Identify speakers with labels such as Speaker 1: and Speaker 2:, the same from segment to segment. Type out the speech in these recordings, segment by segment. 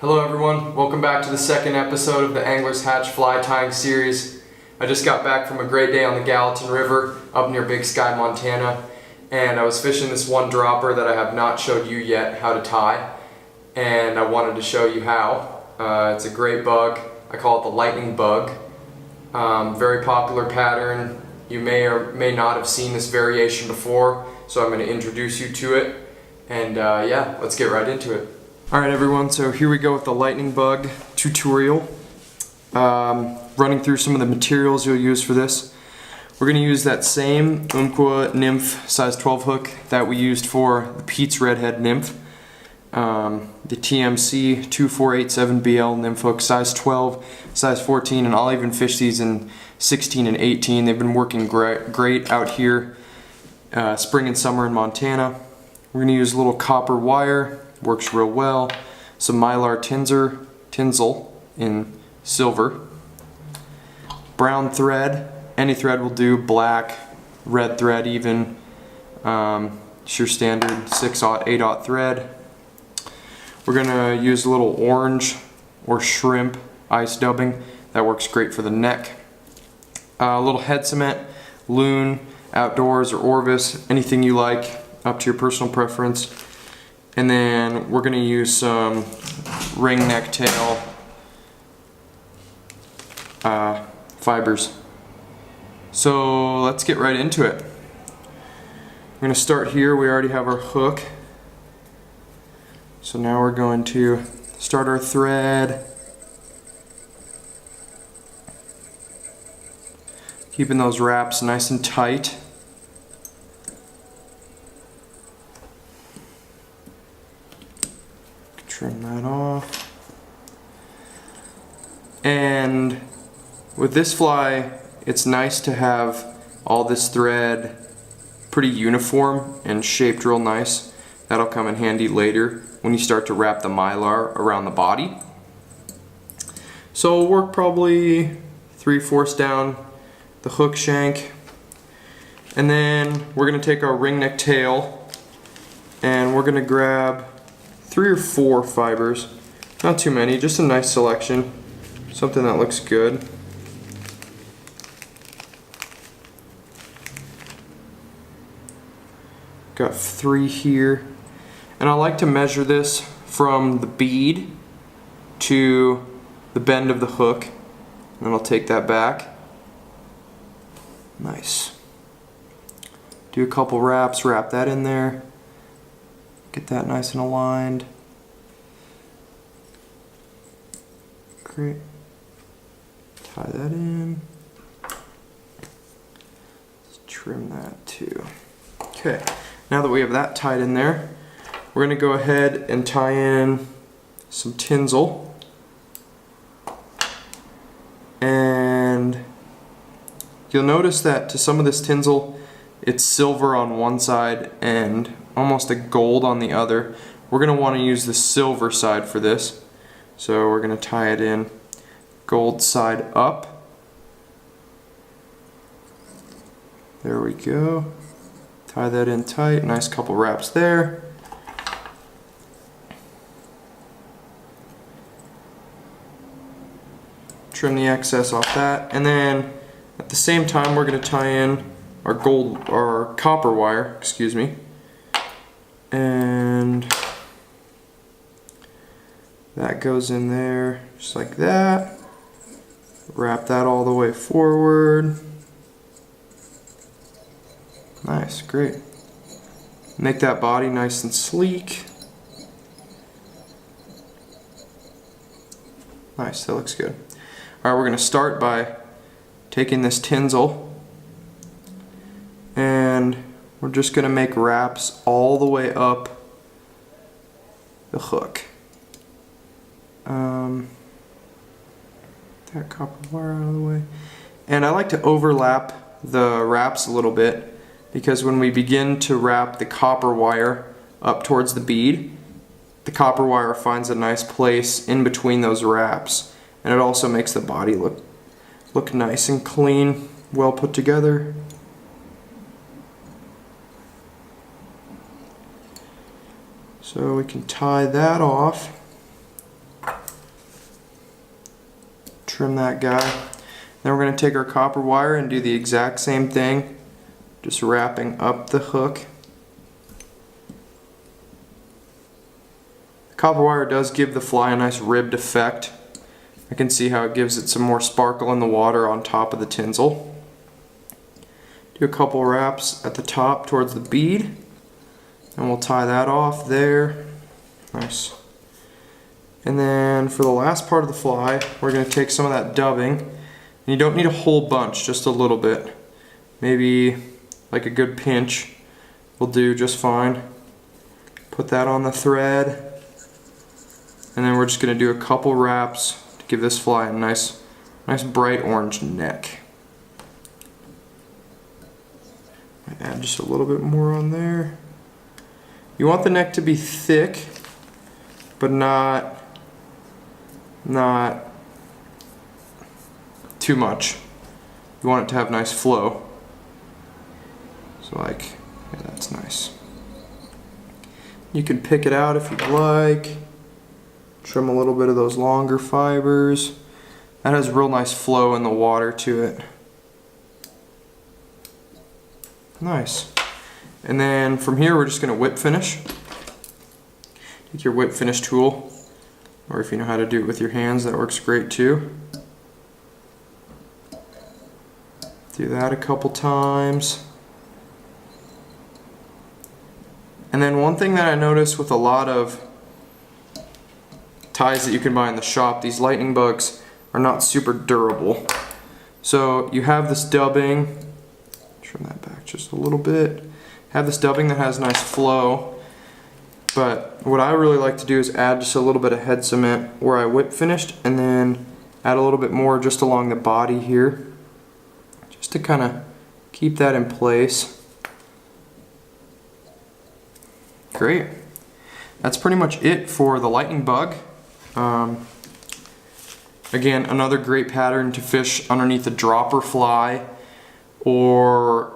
Speaker 1: Hello everyone, welcome back to the second episode of the Angler's Hatch fly tying series. I just got back from a great day on the Gallatin River up near Big Sky, Montana, and I was fishing this one dropper that I have not showed you yet how to tie, and I wanted to show you how. It's a great bug. I call it the lightning bug. Very popular pattern. You may or may not have seen this variation before, so I'm going to introduce you to it, and yeah, let's get right into it. Alright everyone, so here we go with the lightning bug tutorial. Running through some of the materials you'll use for this. We're going to use that same Umpqua Nymph size 12 hook that we used for the Pete's Redhead Nymph. The TMC 2487BL Nymph hook, size 12, size 14, and I'll even fish these in 16 and 18. They've been working great out here spring and summer in Montana. We're going to use a little copper wire. Works real well. Some mylar tinsel in silver. Brown thread, any thread will do. Black, red thread even. It's your standard 6/0, 8/0 thread. We're gonna use a little orange or shrimp ice dubbing. That works great for the neck. A little head cement, loon, outdoors or Orvis, anything you like, up to your personal preference. And then we're going to use some ring neck tail fibers. So let's get right into it. We're going to start here. We already have our hook. So now we're going to start our thread. Keeping those wraps nice and tight. Trim that off. And with this fly, it's nice to have all this thread pretty uniform and shaped real nice. That'll come in handy later when you start to wrap the mylar around the body. So we'll work probably 3/4 down the hook shank. And then we're going to take our ring neck tail and we're going to grab 3 or 4 fibers, not too many, just a nice selection, something that looks good. Got 3 here, and I like to measure this from the bead to the bend of the hook, and then I'll take that back. Nice. Do a couple wraps, wrap that in there. Get that nice and aligned. Great. Tie that in. Let's trim that too. Okay, now that we have that tied in there, we're going to go ahead and tie in some tinsel. And you'll notice that to some of this tinsel, it's silver on one side and almost a gold on the other. We're going to want to use the silver side for this. So we're going to tie it in gold side up. There we go. Tie that in tight. Nice couple wraps there. Trim the excess off that. And then at the same time we're going to tie in our copper wire, excuse me. And that goes in there just like that. Wrap that all the way forward. Nice, great. Make that body nice and sleek. Nice, that looks good. Alright, we're going to start by taking this tinsel and we're just going to make wraps all the way up the hook. That copper wire out of the way. And I like to overlap the wraps a little bit because when we begin to wrap the copper wire up towards the bead, the copper wire finds a nice place in between those wraps. And it also makes the body look nice and clean, well put together. So we can tie that off. trim that guy. Then we're going to take our copper wire and do the exact same thing, just wrapping up the hook. The copper wire does give the fly a nice ribbed effect. I can see how it gives it some more sparkle in the water on top of the tinsel. Do a couple wraps at the top towards the bead, and we'll tie that off there. Nice. And then for the last part of the fly, we're going to take some of that dubbing, and you don't need a whole bunch, just a little bit. Maybe like a good pinch will do just fine. Put that on the thread, and then we're just going to do a couple wraps to give this fly a nice bright orange neck. Add just a little bit more on there. You want the neck to be thick, but not too much. You want it to have nice flow. So like, yeah, that's nice. You can pick it out if you'd like. Trim a little bit of those longer fibers. That has real nice flow in the water to it. Nice. And then from here we're just going to whip finish. Take your whip finish tool, or if you know how to do it with your hands, that works great too. Do that a couple times. And then one thing that I noticed with a lot of ties that you can buy in the shop, these lightning bugs are not super durable. So you have this dubbing, trim that back just a little bit, have this dubbing that has nice flow, but what I really like to do is add just a little bit of head cement where I whip finished, and then add a little bit more just along the body here, just to kind of keep that in place. Great. That's pretty much it for the lightning bug. Again, another great pattern to fish underneath a dropper fly, or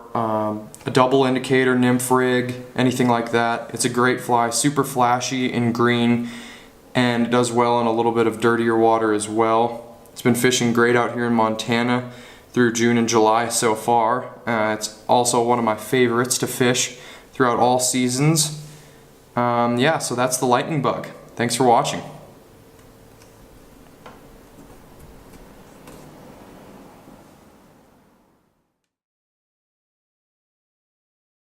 Speaker 1: a double indicator, nymph rig, anything like that. It's a great fly, super flashy in green, and it does well in a little bit of dirtier water as well. It's been fishing great out here in Montana through June and July so far. It's also one of my favorites to fish throughout all seasons. Yeah, so that's the lightning bug. Thanks for watching.